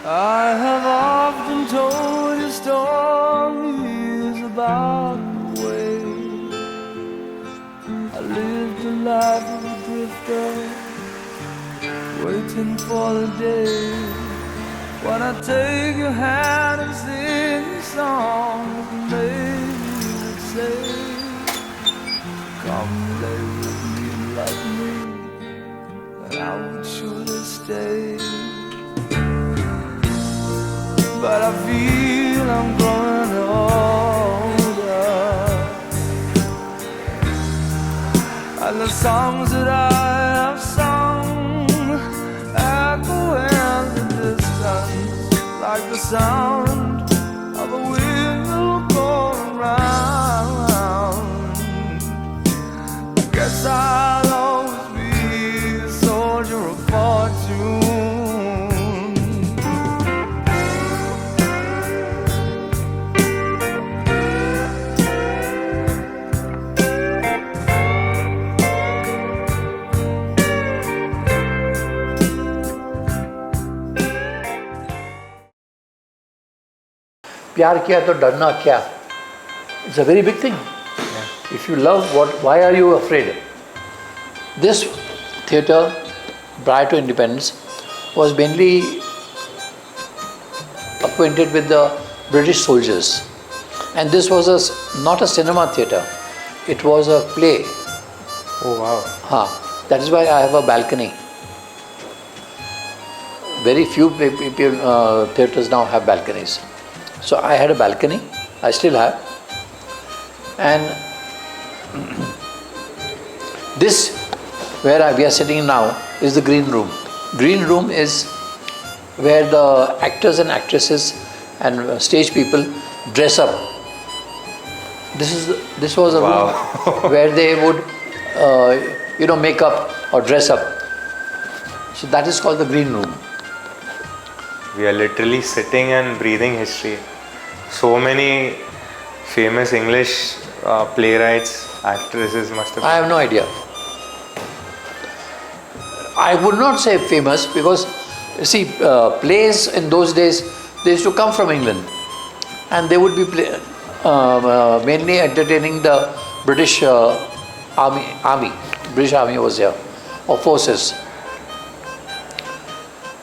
I have often told you stories about the way I lived the life of a drifter, waiting for the day when I take your hand and sing a song that maybe would say, come lay with me and love me, and I would surely stay. But I feel I'm growing older, and the songs that I have sung echo in the distance like the sound of a wheel going round. I guess I'll always be a soldier of fortune. प्यार किया तो डरना क्या? It's a very big thing. Yeah. If you love, why are you afraid? This theatre, prior to independence, was mainly acquainted with the British soldiers. And this was not a cinema theatre. It was a play. Oh wow. That is why I have a balcony. Very few theatres now have balconies. So I had a balcony, I still have, and this where we are sitting now is the green room. Green room is where the actors and actresses and stage people dress up. This was a room where they would make up or dress up. So that is called the green room. We are literally sitting and breathing history. So many famous English playwrights, actresses must have... I have no idea. I would not say famous because, see, plays in those days, they used to come from England and they would be mainly entertaining the British army. British army was there, or forces.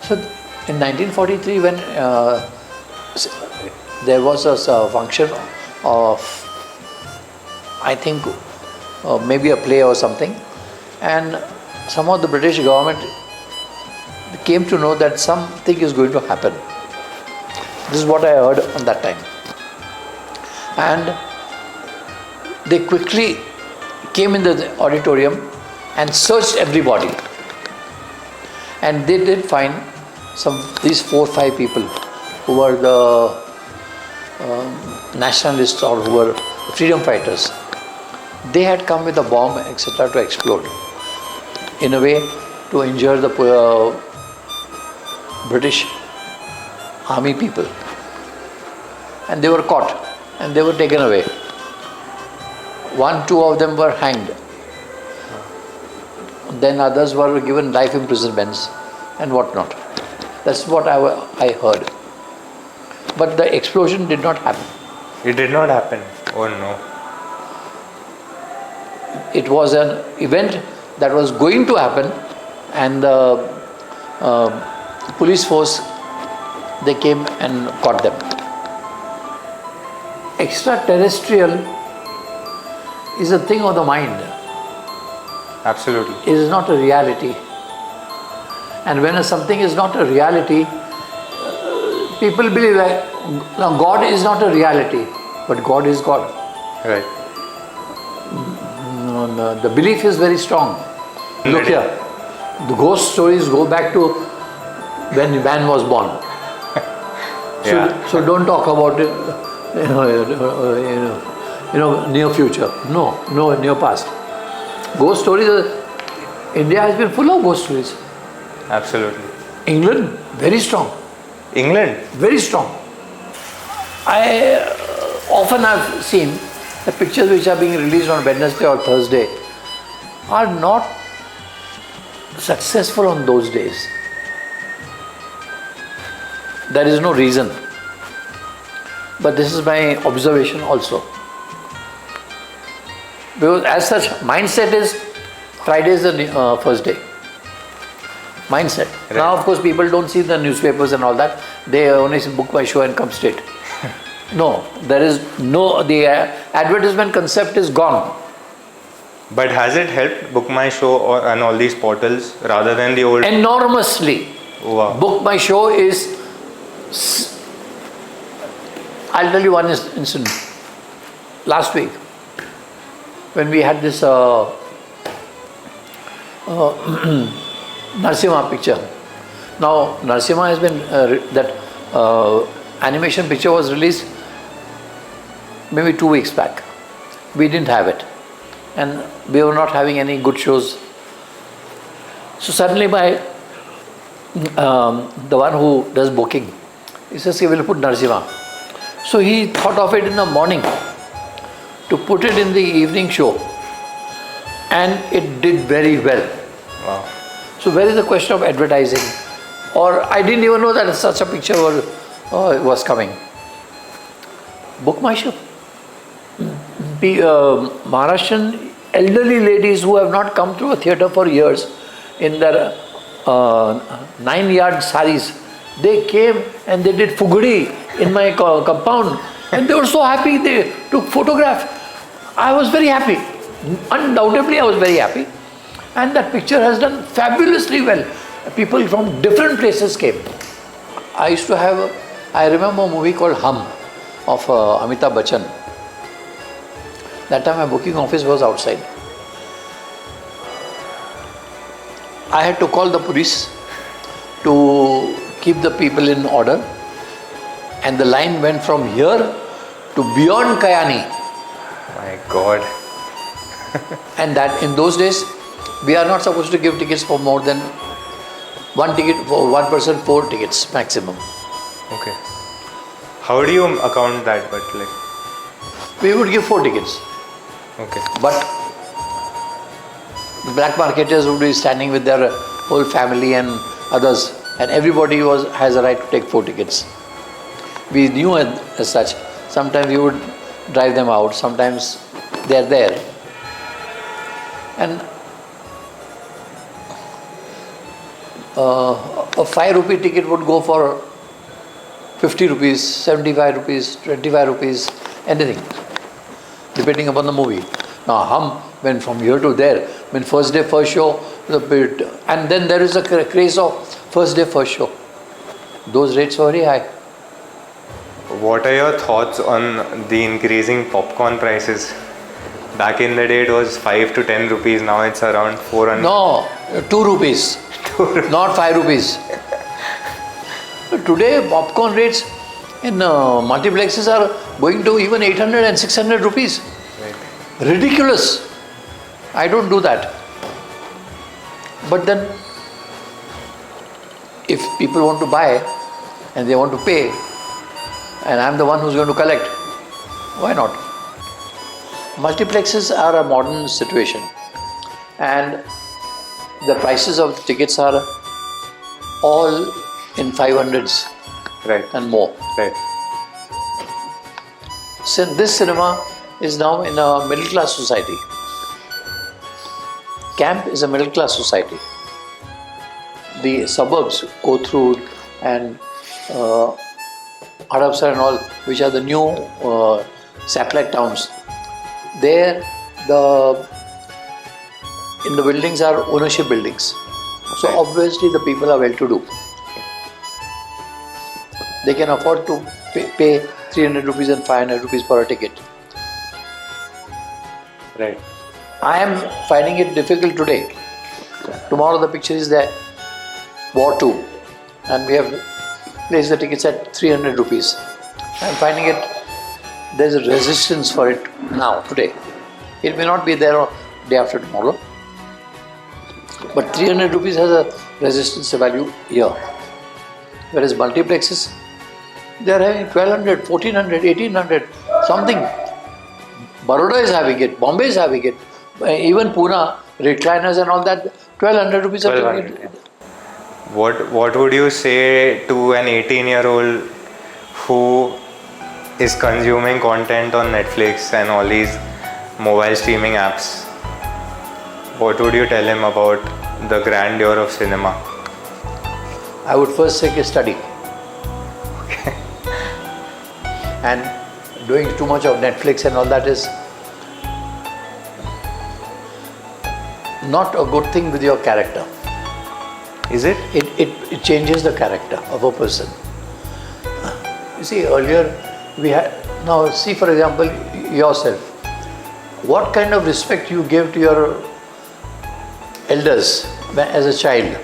So in 1943, when there was a function of, I think, maybe a play or something, and somehow the British government came to know that something is going to happen. This is what I heard on that time. And they quickly came in the auditorium and searched everybody. And they did find these 4 or 5 people who were the nationalists or who were freedom fighters. They had come with a bomb, etc., to explode in a way to injure the British army people. And they were caught and they were taken away. 1, 2 of them were hanged. Then others were given life imprisonments and whatnot. That's what I heard. But the explosion did not happen. It did not happen? Oh no. It was an event that was going to happen, and the police force, they came and caught them. Extraterrestrial is a thing of the mind. Absolutely. It is not a reality. And when something is not a reality, people believe that God is not a reality, but God is God. Right. The belief is very strong. Look here, the ghost stories go back to when man was born. So don't talk about it, near future. No, near past. Ghost stories. India has been full of ghost stories. Absolutely. England, very strong. England? Very strong. I often have seen the pictures which are being released on Wednesday or Thursday are not successful on those days. There is no reason. But this is my observation also. Because as such, mindset is Friday is the first day. Mindset. Right. Now, of course, people don't see the newspapers and all that. They only see book my show and come straight. No, there is no, the advertisement concept is gone. But has it helped Book My Show and all these portals rather than the old? Enormously. Wow. Book my show is, I'll tell you one incident. Last week, when we had this Narasimha picture. Now, Narasimha has been, that animation picture was released maybe 2 weeks back. We didn't have it. And we were not having any good shows. So suddenly the one who does booking, he says, "We will put Narasimha." So he thought of it in the morning to put it in the evening show. And it did very well. Wow. So where is the question of advertising? Or I didn't even know that such a picture was coming. Book my show. Maharashtrian elderly ladies who have not come to a theatre for years in their 9-yard saris, they came and they did fugudi in my compound and they were so happy. They took photograph. I was very happy. Undoubtedly I was very happy. And that picture has done fabulously well. People from different places came. I used to have, I remember a movie called Hum of Amitabh Bachchan. That time my booking office was outside. I had to call the police to keep the people in order. And the line went from here to beyond Kayani. My God. And that in those days, we are not supposed to give tickets for more than one ticket for one person, 4 tickets maximum. Okay. How do you account that? But like, We would give 4 tickets. okay. But the black marketers would be standing with their whole family and others, and everybody has a right to take 4 tickets. We knew as such. Sometimes we would drive them out, sometimes they are there. And a 5 rupee ticket would go for 50 rupees, 75 rupees, 25 rupees, anything, depending upon the movie. Now, Hum went from here to there. When first day, first show, and then there is a craze of first day, first show. Those rates were very high. What are your thoughts on the increasing popcorn prices? Back in the day, it was 5 to 10 rupees. Now it's around 400. No, 2 rupees, not 5 rupees. Today, popcorn rates in multiplexes are going to even 800 and 600 rupees. Right. Ridiculous. I don't do that. But then, if people want to buy and they want to pay, and I'm the one who's going to collect, why not? Multiplexes are a modern situation, and the prices of the tickets are all in 500s Right. and more. Right. So this cinema is now in a middle class society. Camp is a middle class society. The suburbs, Kothur and Hadapsar and all, which are the new satellite towns, there in the buildings are ownership buildings. So Right. obviously the people are well-to-do. They can afford to pay 300 rupees and 500 rupees for a ticket. Right. I am finding it difficult today. Tomorrow the picture is there, War 2, and we have placed the tickets at 300 rupees. I am finding it, there is a resistance for it now, today. It may not be there on day after tomorrow, but 300 rupees has a resistance value here. Whereas multiplexes, they are having 1200, 1400, 1800, something. Baroda is having it, Bombay is having it, even Pune, recliners and all that, 1200 rupees. 1200, yeah. What would you say to an 18-year-old who is consuming content on Netflix and all these mobile streaming apps? What would you tell him about the grandeur of cinema? I would first say study. And doing too much of Netflix and all that is not a good thing with your character. Is it? It changes the character of a person. You see, earlier we had, now see for example yourself, what kind of respect you gave to your elders as a child,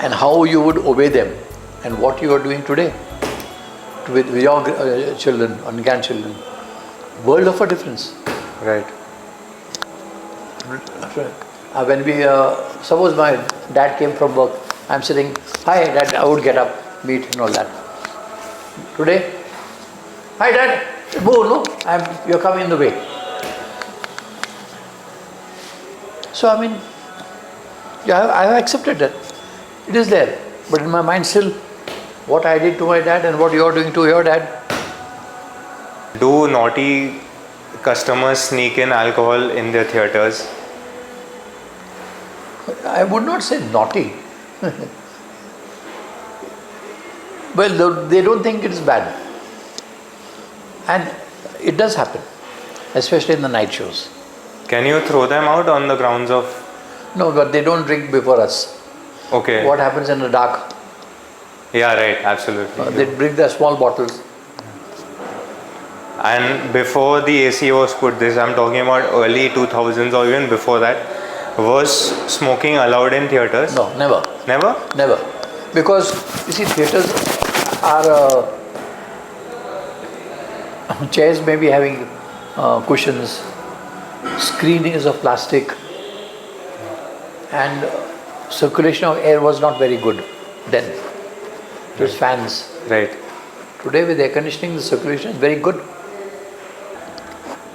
and how you would obey them, and what you are doing today with your children and grandchildren. World of a difference. Right. When we, suppose my dad came from work, I'm sitting, hi dad, I would get up, meet and all that. Today, hi dad, move, no, you're coming in the way. So I mean, yeah, I have accepted that. It is there. But in my mind still, what I did to my dad and what you are doing to your dad. Do naughty customers sneak in alcohol in their theatres? I would not say naughty. Well, they don't think it is bad. And it does happen, especially in the night shows. Can you throw them out on the grounds of... No, but they don't drink before us. Okay. What happens in the dark? Yeah, right, absolutely. They bring the small bottles. And before the AC was put, this I'm talking about early 2000s or even before that, was smoking allowed in theatres? No, never. Never? Never. Because, you see, theatres are, chairs may be having cushions, screening is of plastic, and circulation of air was not very good then. It was fans. Right. Today with air conditioning, the circulation is very good.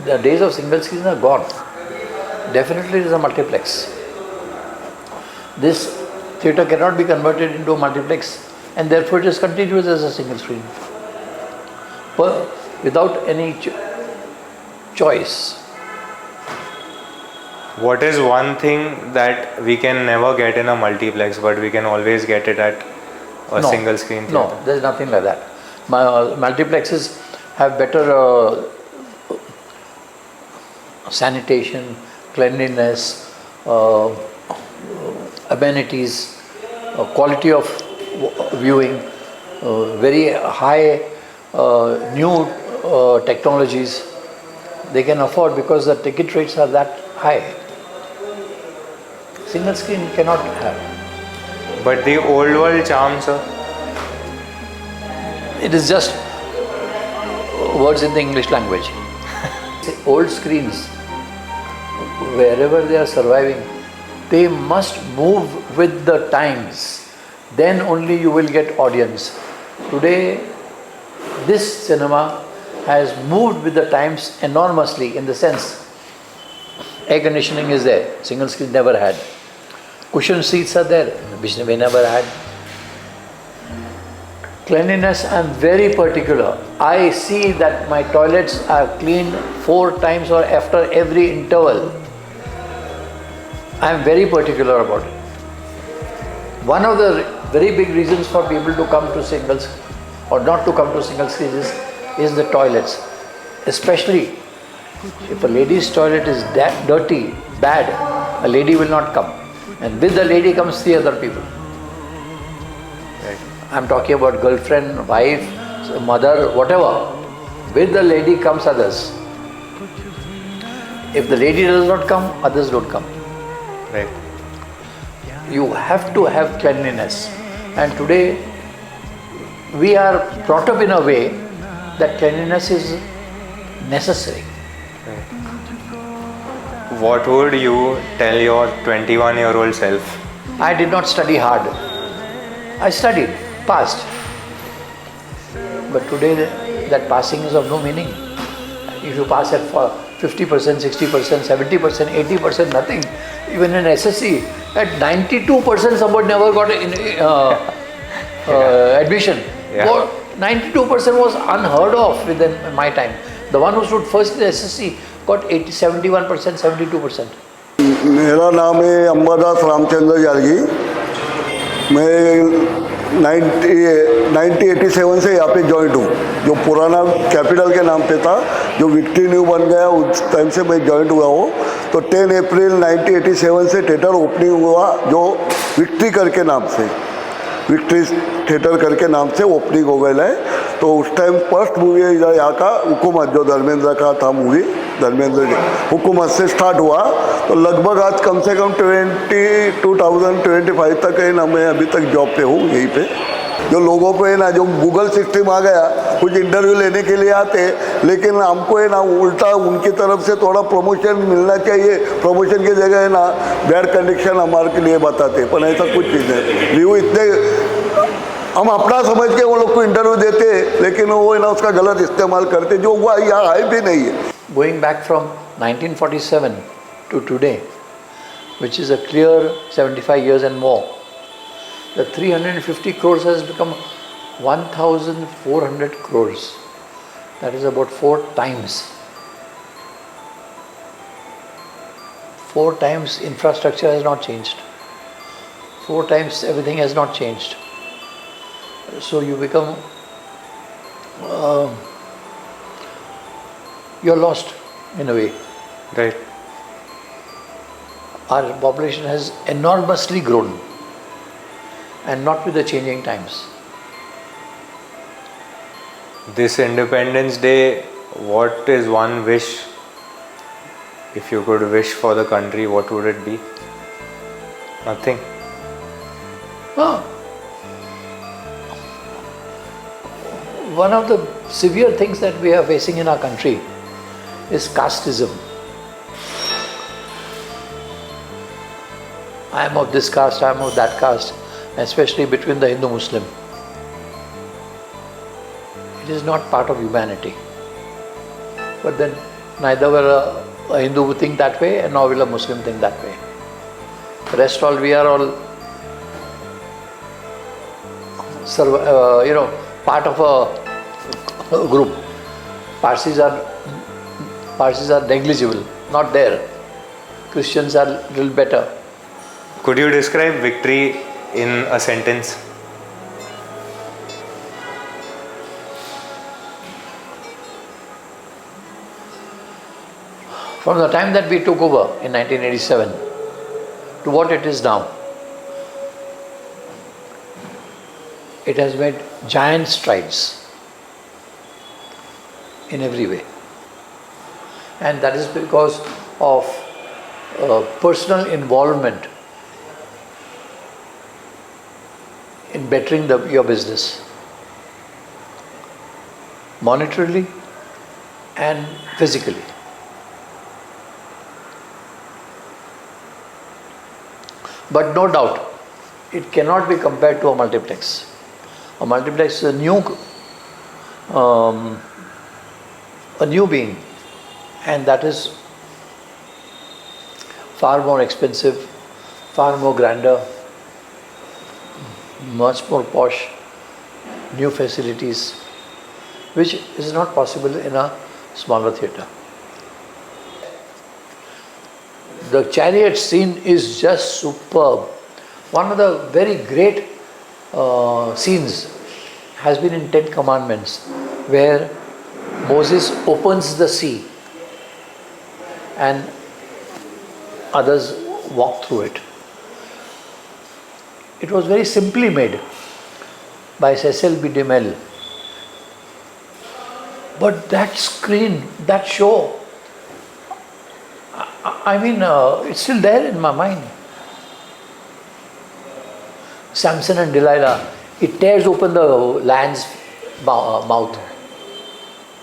The days of single screen are gone. Definitely it is a multiplex. This theatre cannot be converted into a multiplex, and therefore it is continuous as a single screen. Without any choice. What is one thing that we can never get in a multiplex, but we can always get it at a single screen theatre? No, there is nothing like that. Multiplexes have better sanitation, cleanliness, amenities, quality of viewing, very high new technologies they can afford because the ticket rates are that high. Single screen cannot have. But the old world charm, sir? It is just words in the English language. Old screens, wherever they are surviving, they must move with the times. Then only you will get audience. Today, this cinema has moved with the times enormously, in the sense air conditioning is there, single screen never had. Cushion seats are there, which we never had. Cleanliness, I am very particular. I see that my toilets are cleaned 4 times or after every interval. I am very particular about it. One of the very big reasons for people to come to singles or not to come to single screens is the toilets. Especially if a lady's toilet is that dirty, bad, a lady will not come. And with the lady comes 3 other people. Right. I'm talking about girlfriend, wife, mother, whatever. With the lady comes others. If the lady does not come, others don't come. Right. You have to have cleanliness. And today, we are brought up in a way that cleanliness is necessary. What would you tell your 21-year-old self? I did not study hard. I studied, passed. But today, that passing is of no meaning. If you pass at 50%, 60%, 70%, 80%, nothing. Even in SSC, at 92% somebody never got admission. Yeah. 92% was unheard of within my time. The one who stood first in SSC got 71%, 72%. मेरा नाम है अंबादास रामचंद्र जारगी। मैं 1987 से यहाँ पे joint हूँ। जो पुराना कैपिटल के नाम पे था, जो विक्ट्री न्यू बन गया, उस टाइम से मैं जॉइंट हुआ हूँ। तो 10 अप्रैल 1987 से थिएटर ओपनिंग हुआ, जो विक्ट्री करके नाम से, विक्ट्री थिएटर करके नाम से ओपनिंग हो गया है। तो उस टाइम फर्स्ट मूवी इधर यहाँ का हुकूमत, जो धर्मेंद्र का था मूवी, धर्मेंद्र की हुकूमत से स्टार्ट हुआ। तो लगभग आज कम से कम 2025 तक है ना, मैं अभी तक जॉब पे हूँ यहीं पे। जो लोगों को है ना, जो गूगल सिस्टम आ गया, कुछ इंटरव्यू लेने के लिए आते, लेकिन हमको है ना उल्टा उनकी तरफ से थोड़ा प्रमोशन मिलना चाहिए। प्रमोशन की जगह है ना बैड कंडीशन हमारे के लिए बताते, पर ऐसा कुछ चीज़ है। व्यू इतने हम अपना समझ के वो लोग को इंटरव्यू देते, लेकिन वो है ना उसका गलत इस्तेमाल करते, जो हुआ यहाँ आए भी नहीं है। Going back from 1947 to today, which is a clear 75 years and more, the 350 crores has become 1,400 crores. That is about 4 times. 4 times infrastructure has not changed. 4 times everything has not changed. So you become, you're lost in a way. Right. Our population has enormously grown, and not with the changing times. This Independence Day, what is one wish? If you could wish for the country, what would it be? Nothing. One of the severe things that we are facing in our country is casteism. I am of this caste, I am of that caste, especially between the Hindu-Muslim. It is not part of humanity. But then neither will a Hindu will think that way, and nor will a Muslim think that way. The rest all, we are all part of a group. Parsis are negligible, not there. Christians are a little better. Could you describe victory in a sentence? From the time that we took over in 1987 to what it is now, it has made giant strides in every way. And that is because of personal involvement in bettering your business, monetarily and physically. But no doubt, it cannot be compared to a multiplex. A multiplex is a new being, and that is far more expensive, far more grander, much more posh, new facilities, which is not possible in a smaller theatre. The chariot scene is just superb. One of the very great scenes has been in 10 Commandments, where Moses opens the sea and others walk through it. It was very simply made by Cecil B. DeMille. But that screen, that show, I mean, it's still there in my mind. Samson and Delilah, it tears open the lion's mouth.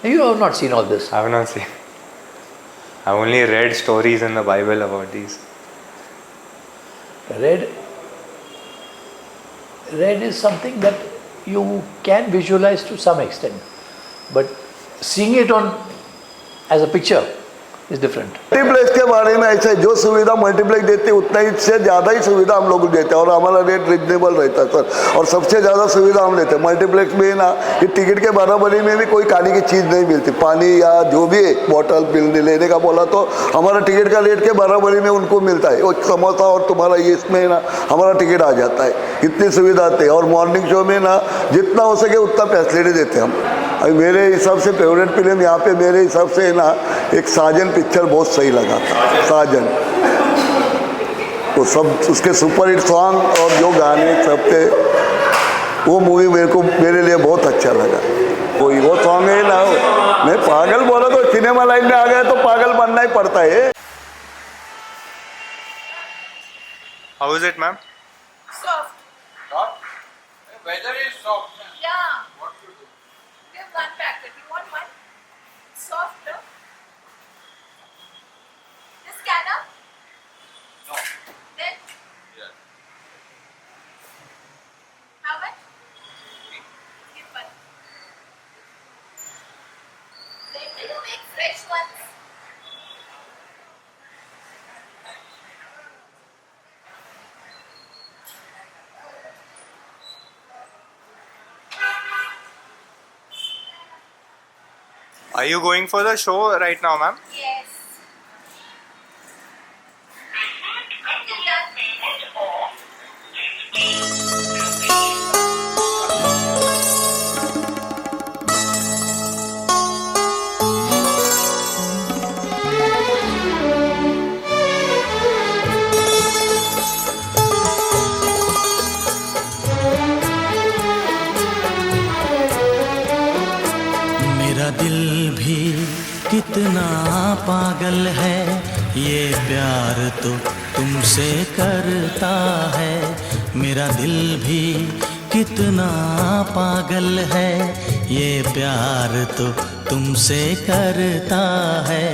You have not seen all this. I have not seen. I've only read stories in the Bible about these. Red is something that you can visualize to some extent, but seeing it as a picture is different. Multiplex के बारे में ऐसा है, जो सुविधा multiplex देते हैं उतना ही से ज़्यादा ही सुविधा हम लोग देते हैं और हमारा रेट रिजनेबल रहता है सर। और सबसे ज़्यादा सुविधा हम लेते हैं मल्टीप्लेक्स में ना, कि टिकट के बराबरी में भी कोई खाने की चीज़ नहीं मिलती, पानी या जो भी है बॉटल लेने का बोला तो हमारा टिकट का रेट के बराबरी में उनको मिलता है। वो समोसा और तुम्हारा ये इसमें ना हमारा टिकट आ जाता है, इतनी सुविधा आती है। और मॉर्निंग शो में ना जितना हो सके उतना फैसिलिटी देते हैं हम। अभी मेरे हिसाब से फेवरेट फिल्म यहाँ पे मेरे हिसाब से ना एक साजन पिक्चर बहुत सही लगा था, साजन। तो सब उसके सुपरहिट सॉन्ग और जो गाने सब थे, वो मूवी मेरे लिए बहुत अच्छा लगा। वो सॉन्ग है ना, मैं पागल बोला तो सिनेमा लाइन में आ गया तो पागल बनना ही पड़ता है। How is it, ma'am? Soft. Soft? Weather is soft. Yeah. What to do? We have one packet. You want one? Soft, no? This scanner? No. Then Yes. how much? Give one. Then do you make fresh ones? Are you going for the show right now, ma'am? Yes. Until done. मेरा दिल भी कितना पागल है, ये प्यार तो तुमसे करता है। मेरा दिल भी कितना पागल है, ये प्यार तो तुमसे करता है।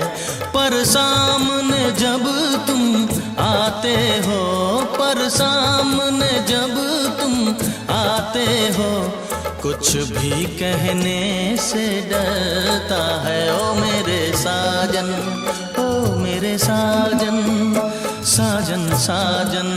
पर सामने जब तुम आते हो, पर सामने जब तुम आते हो, कुछ भी कहने से डरता है। ओ मेरे साजन, ओ मेरे साजन, साजन साजन।